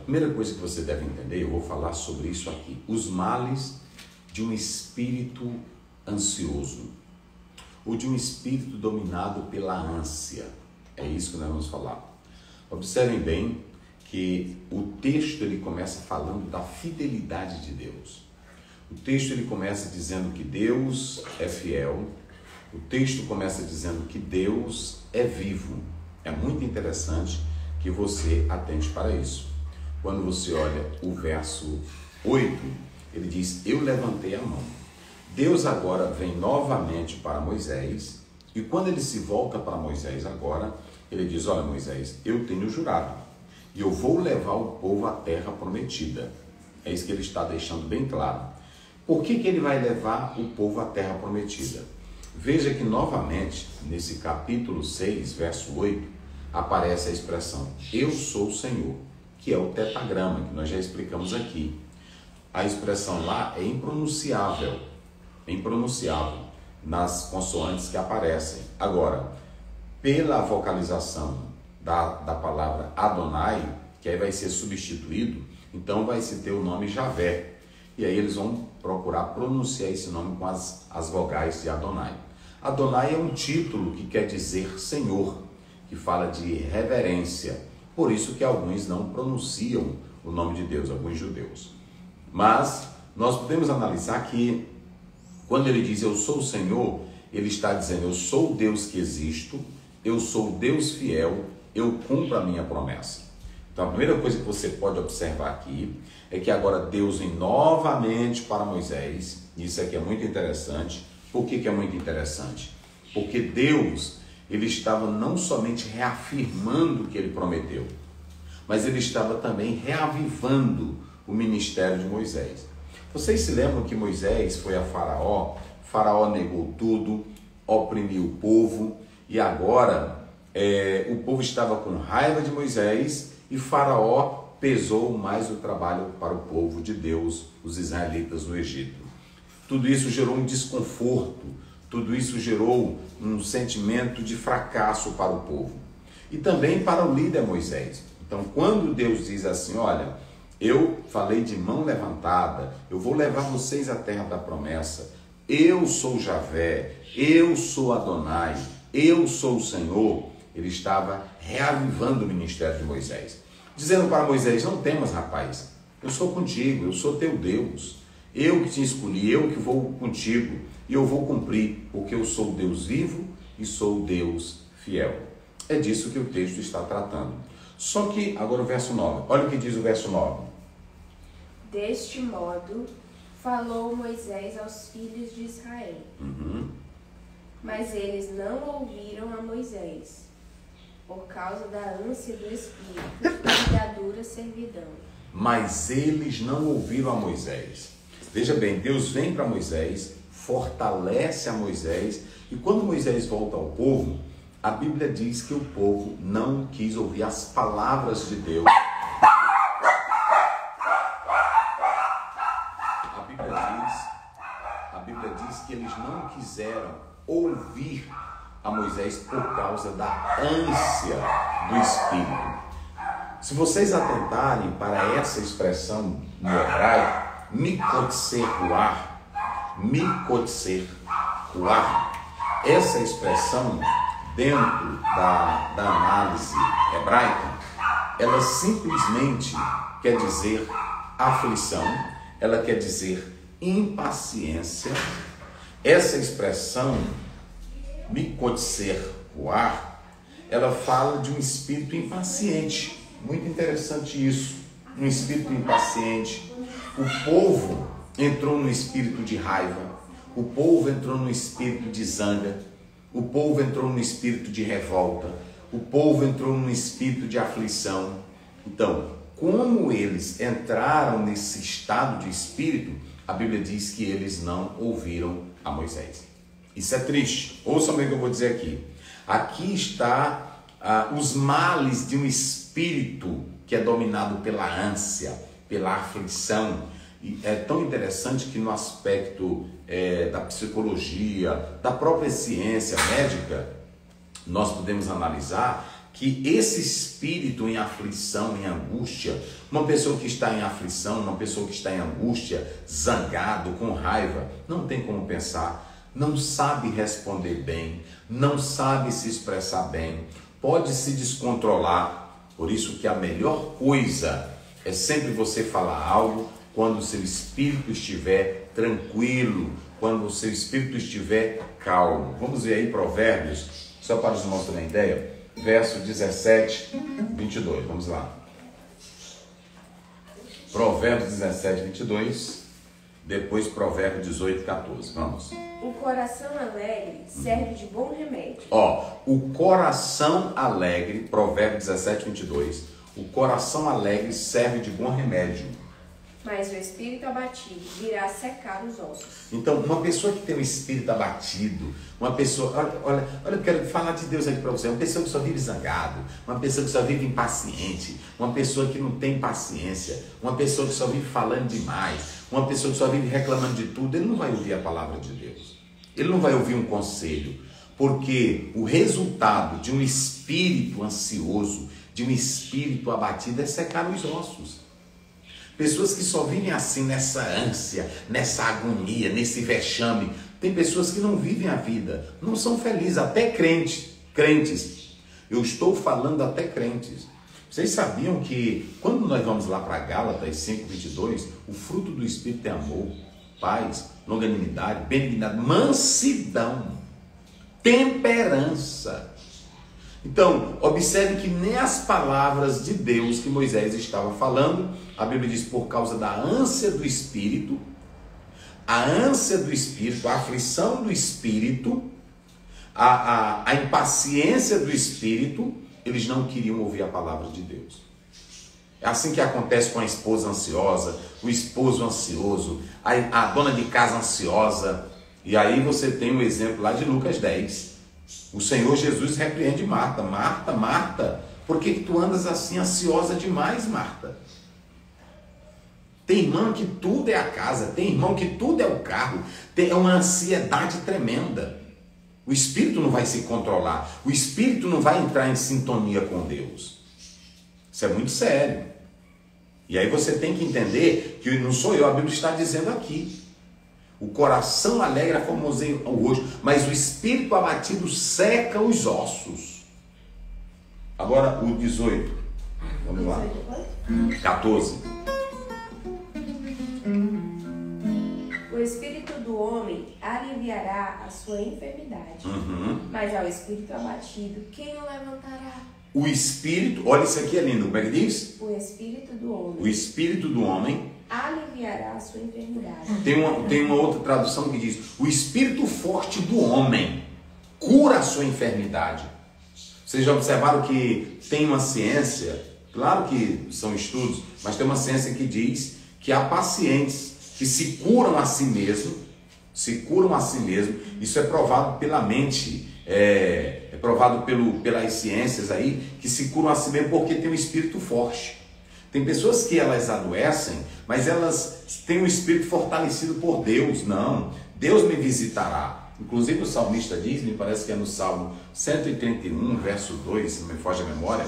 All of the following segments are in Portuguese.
Primeira coisa que você deve entender, eu vou falar sobre isso aqui, os males de um espírito ansioso, ou de um espírito dominado pela ânsia. É isso que nós vamos falar. Observem bem que o texto ele começa falando da fidelidade de Deus. O texto ele começa dizendo que Deus é fiel. O texto começa dizendo que Deus é vivo. É muito interessante que você atente para isso. Quando você olha o verso 8, ele diz: eu levantei a mão. Deus agora vem novamente para Moisés, e quando ele se volta para Moisés agora, ele diz: olha, Moisés, eu tenho jurado, e eu vou levar o povo à terra prometida. É isso que ele está deixando bem claro. Por que ele vai levar o povo à terra prometida? Veja que novamente, nesse capítulo 6, verso 8, aparece a expressão eu sou o Senhor, que é o tetagrama, que nós já explicamos aqui. A expressão lá é impronunciável nas consoantes que aparecem. Agora, pela vocalização da palavra Adonai, que aí vai ser substituído, então vai se ter o nome Javé. E aí eles vão procurar pronunciar esse nome com as vogais de Adonai. Adonai é um título que quer dizer Senhor, que fala de reverência. Por isso que alguns não pronunciam o nome de Deus, alguns judeus. Mas nós podemos analisar que quando ele diz eu sou o Senhor, ele está dizendo eu sou o Deus que existo, eu sou o Deus fiel, eu cumpro a minha promessa. Então a primeira coisa que você pode observar aqui é que agora Deus vem novamente para Moisés. Isso aqui é muito interessante. Por que é muito interessante? Porque Deus, ele estava não somente reafirmando o que ele prometeu, mas ele estava também reavivando o ministério de Moisés. Vocês se lembram que Moisés foi a Faraó? Faraó negou tudo, oprimiu o povo, e agora o povo estava com raiva de Moisés, e Faraó pesou mais o trabalho para o povo de Deus, os israelitas no Egito. Tudo isso gerou um desconforto, tudo isso gerou um sentimento de fracasso para o povo. E também para o líder Moisés. Então, quando Deus diz assim, olha, eu falei de mão levantada, eu vou levar vocês à terra da promessa, eu sou Javé, eu sou Adonai, eu sou o Senhor, ele estava reavivando o ministério de Moisés. Dizendo para Moisés, não temas, rapaz, eu sou contigo, eu sou teu Deus, eu que te escolhi, eu que vou contigo, e eu vou cumprir, porque eu sou o Deus vivo e sou o Deus fiel. É disso que o texto está tratando. Só que, agora o verso 9, olha o que diz o verso 9. Deste modo, falou Moisés aos filhos de Israel. Mas eles não ouviram a Moisés, por causa da ânsia do Espírito e da dura servidão. Mas eles não ouviram a Moisés. Veja bem, Deus vem para Moisés, fortalece a Moisés, e quando Moisés volta ao povo, a Bíblia diz que o povo não quis ouvir as palavras de Deus. A Bíblia diz que eles não quiseram ouvir a Moisés por causa da ânsia do Espírito. Se vocês atentarem para essa expressão no hebraico, mikotser ruach, essa expressão dentro da análise hebraica, ela simplesmente quer dizer aflição, ela quer dizer impaciência. Essa expressão mikotser ruach, ela fala de um espírito impaciente. Muito interessante isso, um espírito impaciente. O povo entrou no espírito de raiva, o povo entrou no espírito de zanga, o povo entrou no espírito de revolta, o povo entrou no espírito de aflição. Então, como eles entraram nesse estado de espírito, a Bíblia diz que eles não ouviram a Moisés. Isso é triste. Ouçam bem o que eu vou dizer aqui. Aqui está os males de um espírito que é dominado pela ânsia, pela aflição. E é tão interessante que no aspecto da psicologia, da própria ciência médica, nós podemos analisar que esse espírito em aflição, em angústia, uma pessoa que está em aflição, uma pessoa que está em angústia, zangado, com raiva, não tem como pensar, não sabe responder bem, não sabe se expressar bem, pode se descontrolar. Por isso que a melhor coisa é sempre você falar algo quando o seu espírito estiver tranquilo, quando o seu espírito estiver calmo. Vamos ver aí Provérbios, só para os irmãos terem ideia, verso 17, 22, vamos lá. Provérbios 17, 22, depois Provérbios 18, 14, vamos. O coração alegre serve de bom remédio. O coração alegre, Provérbios 17, 22, o coração alegre serve de bom remédio. Mas o espírito abatido virá secar os ossos. Então, uma pessoa que tem um espírito abatido, uma pessoa, olha, eu quero falar de Deus aqui para você, uma pessoa que só vive zangado, uma pessoa que só vive impaciente, uma pessoa que não tem paciência, uma pessoa que só vive falando demais, uma pessoa que só vive reclamando de tudo, ele não vai ouvir a palavra de Deus, ele não vai ouvir um conselho, porque o resultado de um espírito ansioso, de um espírito abatido é secar os ossos. Pessoas que só vivem assim, nessa ânsia, nessa agonia, nesse vexame. Tem pessoas que não vivem a vida, não são felizes, até crentes. Eu estou falando até crentes. Vocês sabiam que quando nós vamos lá para Gálatas 5:22, o fruto do Espírito é amor, paz, longanimidade, benignidade, mansidão, temperança. Então, observe que nem as palavras de Deus que Moisés estava falando, a Bíblia diz por causa da ânsia do Espírito, a ânsia do Espírito, a aflição do Espírito, a impaciência do Espírito, eles não queriam ouvir a palavra de Deus. É assim que acontece com a esposa ansiosa, o esposo ansioso, a dona de casa ansiosa. E aí você tem o exemplo lá de Lucas 10. O Senhor Jesus repreende Marta. Marta, Marta, por que tu andas assim ansiosa demais, Marta? Tem irmão que tudo é a casa, tem irmão que tudo é o carro, é uma ansiedade tremenda. O espírito não vai se controlar, o espírito não vai entrar em sintonia com Deus. Isso é muito sério. E aí você tem que entender que não sou eu, a Bíblia está dizendo aqui. O coração alegre formoseia o rosto, mas o espírito abatido seca os ossos. Agora o 18. Vamos lá. 14. O espírito do homem aliviará a sua enfermidade, mas ao espírito abatido, quem o levantará? O espírito, olha isso aqui é lindo, como é que diz? O espírito do homem. O espírito do homem aliviará a sua enfermidade. Tem uma outra tradução que diz: o espírito forte do homem cura a sua enfermidade. Vocês já observaram que tem uma ciência, claro que são estudos, mas tem uma ciência que diz que há pacientes que se curam a si mesmo, isso é provado pela mente, é provado pelas ciências aí, que se curam a si mesmo porque tem um espírito forte. Tem pessoas que elas adoecem, mas elas têm um espírito fortalecido por Deus. Não, Deus me visitará. Inclusive o salmista diz, me parece que é no Salmo 131, verso 2, se não me foge a memória,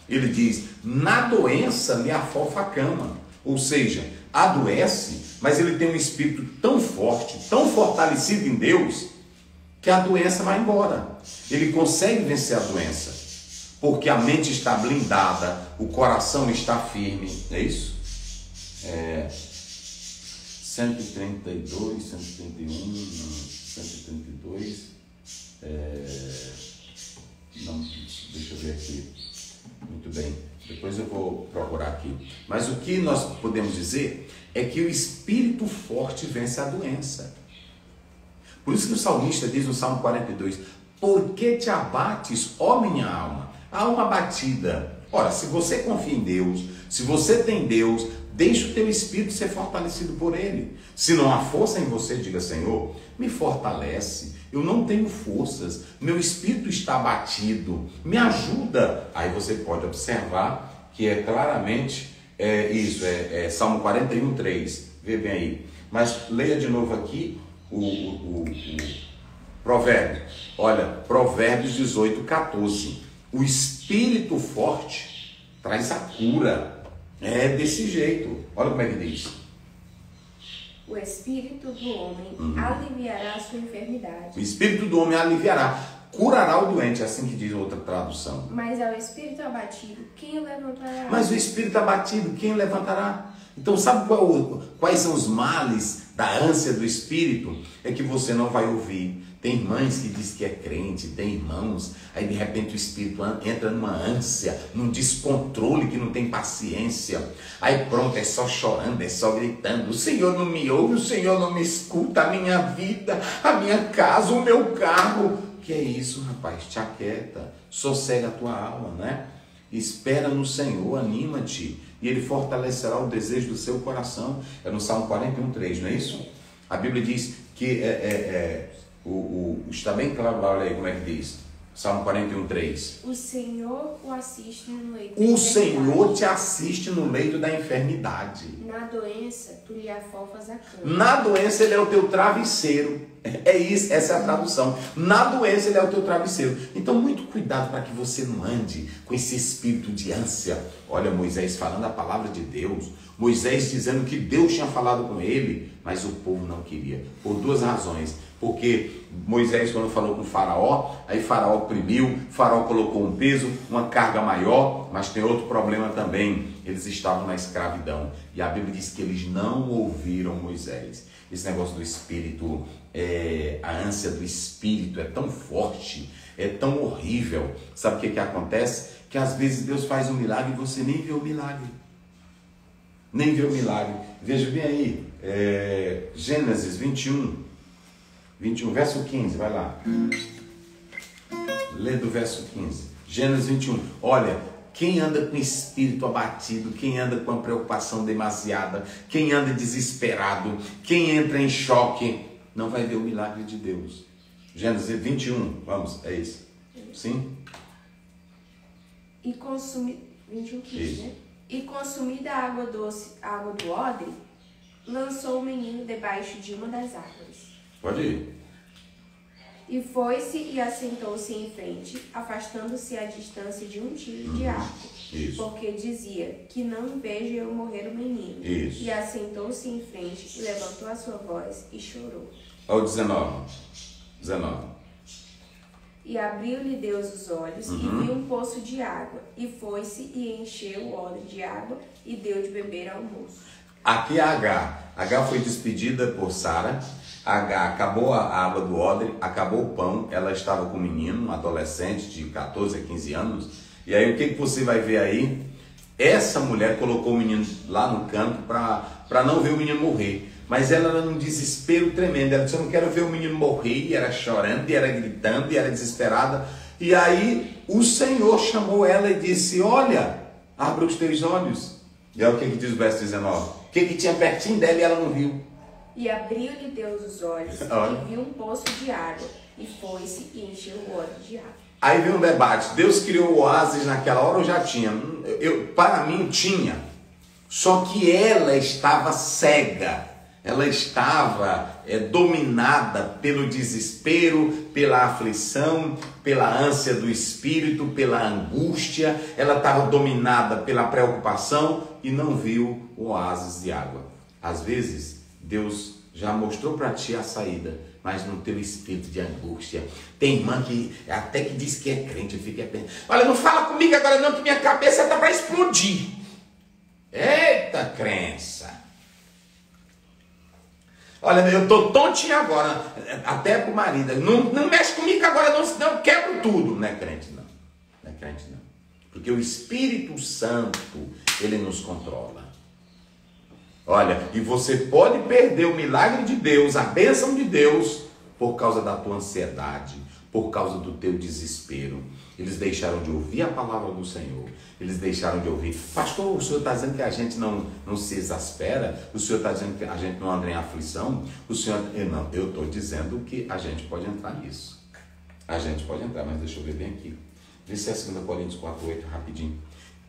ele diz: na doença me afofa a cama. Ou seja, adoece, mas ele tem um espírito tão forte, tão fortalecido em Deus, que a doença vai embora. Ele consegue vencer a doença, porque a mente está blindada, o coração está firme. É isso? 132, 131, 132. Não, deixa eu ver aqui. Muito bem. Depois eu vou procurar aqui. Mas o que nós podemos dizer é que o espírito forte vence a doença. Por isso que o salmista diz no Salmo 42: por que te abates, ó minha alma? A alma abatida. Ora, se você confia em Deus, se você tem Deus, deixa o teu espírito ser fortalecido por Ele. Se não há força em você, diga: Senhor, me fortalece. Eu não tenho forças, meu espírito está abatido, me ajuda. Aí você pode observar que é claramente isso, Salmo 41, 3. Vê bem aí. Mas leia de novo aqui o provérbio. Olha, Provérbios 18, 14. O espírito forte traz a cura. É desse jeito. Olha como é que diz. O espírito do homem aliviará a sua enfermidade. O espírito do homem aliviará, curará o doente, é assim que diz outra tradução. Mas ao espírito abatido, quem o levantará? Mas o espírito abatido, quem o levantará? Então sabe quais são os males da ânsia do espírito? É que você não vai ouvir. Tem mães que diz que é crente, tem irmãos, aí de repente o espírito entra numa ânsia, num descontrole, que não tem paciência. Aí pronto, é só chorando, é só gritando. O Senhor não me ouve, o Senhor não me escuta, a minha vida, a minha casa, o meu carro. Que é isso, rapaz? Te aquieta, sossega a tua alma, né? Espera no Senhor, anima-te, e Ele fortalecerá o desejo do seu coração. É no Salmo 41:3, não é isso? A Bíblia diz que está bem claro, olha aí como é que diz. Salmo 41:3. O Senhor o assiste no leito da O enfermidade. Senhor te assiste no leito da enfermidade. Na doença, tu lhe afofas a cama. Na doença Ele é o teu travesseiro. É isso, essa é a tradução. Na doença Ele é o teu travesseiro. Então muito cuidado para que você não ande com esse espírito de ânsia. Olha Moisés falando a palavra de Deus. Moisés dizendo que Deus tinha falado com ele, mas o povo não queria. Por duas razões. Porque Moisés, quando falou com o faraó, aí faraó oprimiu, faraó colocou um peso, uma carga maior, mas tem outro problema também. Eles estavam na escravidão. E a Bíblia diz que eles não ouviram Moisés. Esse negócio do espírito, a ânsia do espírito é tão forte, é tão horrível. Sabe o que acontece? Que às vezes Deus faz um milagre e você nem vê o milagre. Nem vê o milagre. Veja bem aí, Gênesis 21, verso 15, vai lá. Lê do verso 15. Gênesis 21. Olha, quem anda com espírito abatido, quem anda com a preocupação demasiada, quem anda desesperado, quem entra em choque, não vai ver o milagre de Deus. Gênesis 21, vamos, é isso. Sim? E consumir 21:15, né? E consumida a água doce, a água do odre, lançou o menino debaixo de uma das árvores. Pode ir. E foi-se e assentou-se em frente, afastando-se à distância de um tiro de arco. Isso. Porque dizia, que não vejo eu morrer o menino. Isso. E assentou-se em frente, e levantou a sua voz, e chorou. Olha o 19. E abriu-lhe Deus os olhos, e viu um poço de água. E foi-se e encheu o odre de água, e deu de beber ao moço. Aqui é Agar. Agar foi despedida por Sara. Agar acabou a água do odre, acabou o pão. Ela estava com um menino, um adolescente de 14 a 15 anos. E aí o que você vai ver aí? Essa mulher colocou o menino lá no canto para não ver o menino morrer. Mas ela era num desespero tremendo. Ela disse, eu não quero ver o menino morrer. E era chorando, e era gritando, e era desesperada. E aí o Senhor chamou ela e disse, olha, abra os teus olhos. E olha o que diz o verso 19. O que tinha pertinho dela e ela não viu. E abriu-lhe Deus os olhos, e viu um poço de água. E foi-se e encheu o odre de água. Aí vem um debate. Deus criou o oásis naquela hora ou já tinha? Para mim tinha. Só que ela estava cega. Ela estava dominada pelo desespero, pela aflição, pela ânsia do espírito, pela angústia. Ela estava dominada pela preocupação e não viu o oásis de água. Às vezes, Deus já mostrou para ti a saída, mas no teu espírito de angústia. Tem irmã que até que diz que é crente, fica pensando, olha, não fala comigo agora não, que minha cabeça está para explodir. Eita crença. Olha, eu estou tontinho agora, até para o marido. Não mexe comigo agora, não, eu quebro tudo. Não é crente não. Não é crente não. Porque o Espírito Santo, ele nos controla. Olha, e você pode perder o milagre de Deus, a bênção de Deus, por causa da tua ansiedade, por causa do teu desespero. Eles deixaram de ouvir a palavra do Senhor. Eles deixaram de ouvir. Pastor, o senhor está dizendo que a gente não se exaspera? O senhor está dizendo que a gente não anda em aflição? O senhor... Não, eu estou dizendo que a gente pode entrar nisso. A gente pode entrar, mas deixa eu ver bem aqui. Vê se é 2 Coríntios 4:8, rapidinho.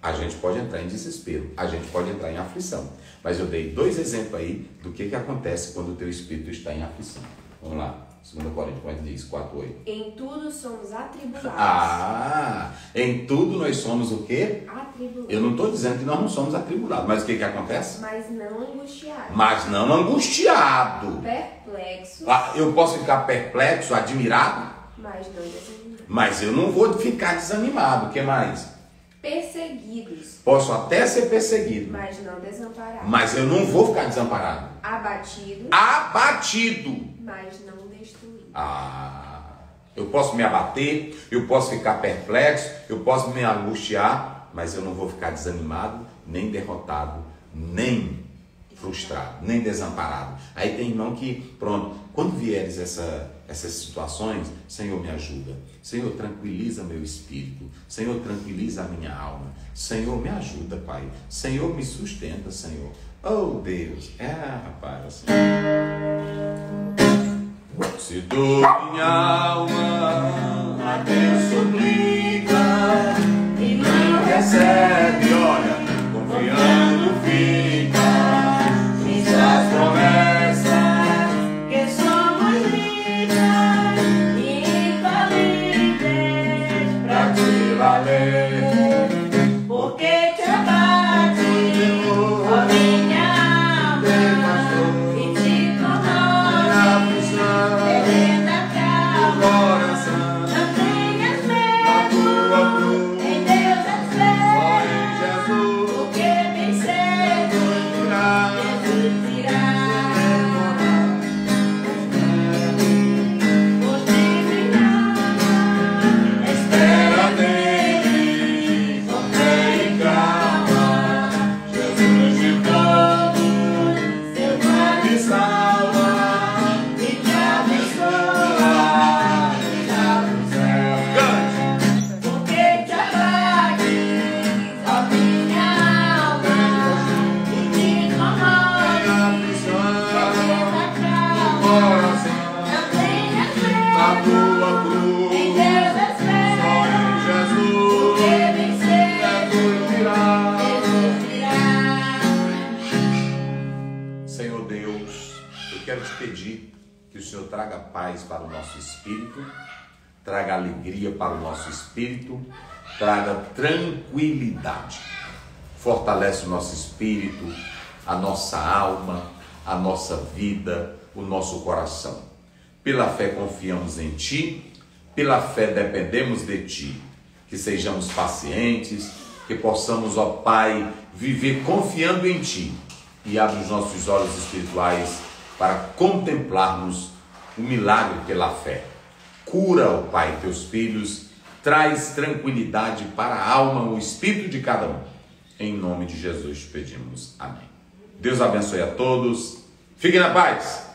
A gente pode entrar em desespero, a gente pode entrar em aflição. Mas eu dei 2 exemplos aí do que acontece quando o teu espírito está em aflição. Vamos lá. 2 Coríntios, como é que diz? 4:8. Em tudo somos atribulados. Ah, em tudo nós somos o quê? Atribulados. Eu não estou dizendo que nós não somos atribulados, mas o que acontece? Mas não angustiados. Mas não angustiado. Perplexos. Eu posso ficar perplexo, admirado, Mas não desanimados. mas eu não vou ficar desanimado. O que mais? Perseguidos. Posso até ser perseguido, Mas não desamparados. mas eu não vou ficar desamparado. Abatidos. Abatido. Mas não destruídos. Eu posso me abater, eu posso ficar perplexo, eu posso me angustiar, mas eu não vou ficar desanimado, nem derrotado, nem frustrado, nem desamparado. Aí tem irmão que, pronto, quando vieres essas situações, Senhor, me ajuda. Senhor, tranquiliza meu espírito. Senhor, tranquiliza a minha alma. Senhor, me ajuda, Pai. Senhor, me sustenta, Senhor. Oh, Deus. Rapaz, assim. Se tu, minha alma, a Deus suplica e não recebe, olha, confiando fica em suas promessas, Que somos ricas e infalíveis pra te valer. porque te abate, ó minha alma, e te comove. Serena calma, não tenhas medo, em Deus és fé, porque vencer, Jesus irá. Espera nele, com fé e calma. Jesus de todos, Seu te salva e te abençoa, já do céu. Cante. Porque te abate, ó minha alma, e te comove. Serena calma, não tenhas Na medo, tua cruz, em Deus és só em fé, Jesus porque vencer, Jesus virá. Jesus irá. Senhor Deus, eu quero te pedir que o Senhor traga paz para o nosso espírito, traga alegria para o nosso espírito, traga tranquilidade. Fortalece o nosso espírito, a nossa alma, a nossa vida, o nosso coração. Pela fé confiamos em Ti, pela fé dependemos de Ti. Que sejamos pacientes, que possamos, ó Pai, viver confiando em Ti. E abre os nossos olhos espirituais para contemplarmos o milagre pela fé. Cura, ó Pai, Teus filhos, traz tranquilidade para a alma, o espírito de cada um. Em nome de Jesus te pedimos. Amém. Deus abençoe a todos. Fiquem na paz.